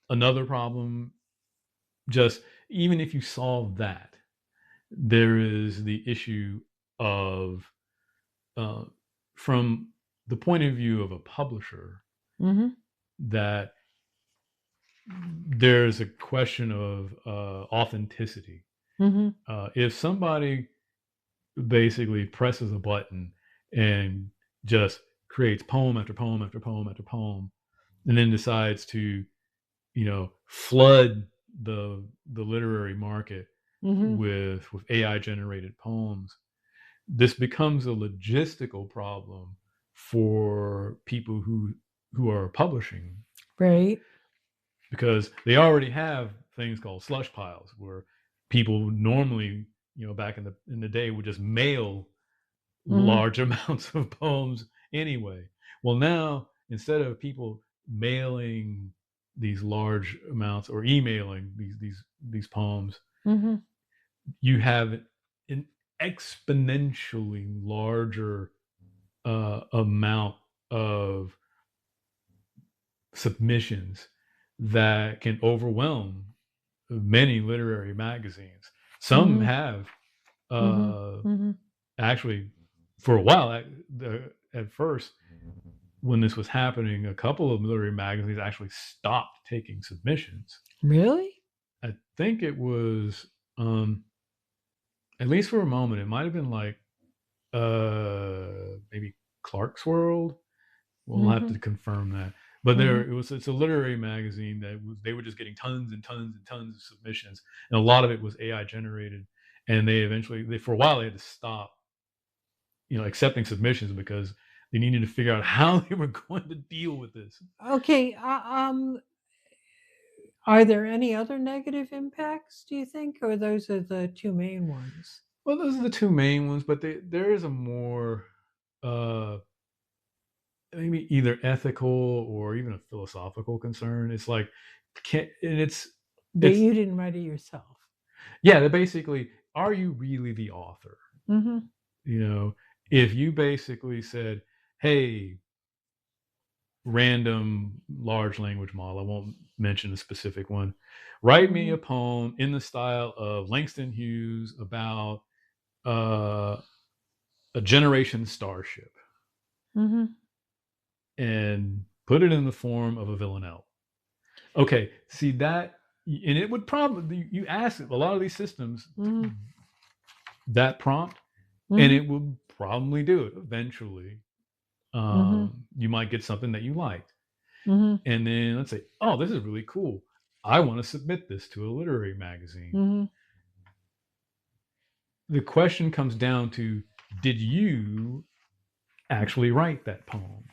Another problem, just even if you solve that, there is the issue of, uh, from the point of view of a publisher, Mm-hmm. that there's a question of authenticity. Mm-hmm. If somebody basically presses a button and just creates poem after poem after poem after poem, and then decides to, flood the literary market Mm-hmm. with AI generated poems, this becomes a logistical problem for people who are publishing, Right. because they already have things called slush piles where people normally, back in the day, would just mail Mm-hmm. large amounts of poems anyway. Well, now instead of people mailing these large amounts or emailing these poems, Mm-hmm. you have an exponentially larger amount of submissions that can overwhelm many literary magazines. Some Mm-hmm. have, Mm-hmm. uh, Mm-hmm. actually, for a while, at first, when this was happening, a couple of literary magazines actually stopped taking submissions. Really? I think it was, at least for a moment, it might have been like, maybe Clark's World. We'll have Mm-hmm. to confirm that. But Mm-hmm. it's a literary magazine that they were just getting tons and tons and tons of submissions, and a lot of it was AI generated. And they for a while they had to stop, accepting submissions because they needed to figure out how they were going to deal with this. Okay. Are there any other negative impacts, do you think, or those are the two main ones? Well, those are the two main ones, but there is a more, uh, maybe either ethical or even a philosophical concern. It's like, and That it's you didn't write it yourself. yeah. That basically, are you really the author? Mm-hmm. You know, if you basically said, "Hey, random large language model, I won't mention a specific one, write me Mm-hmm. a poem in the style of Langston Hughes about uh, a generation starship, Mm-hmm. and put it in the form of a villanelle." Okay, see that, and it would probably, you ask a lot of these systems Mm-hmm. that prompt, and Mm-hmm. it will probably do it eventually. Mm-hmm. You might get something that you liked, Mm-hmm. and then let's say, "Oh, this is really cool. I want to submit this to a literary magazine." Mm-hmm. The question comes down to, did you actually write that poem?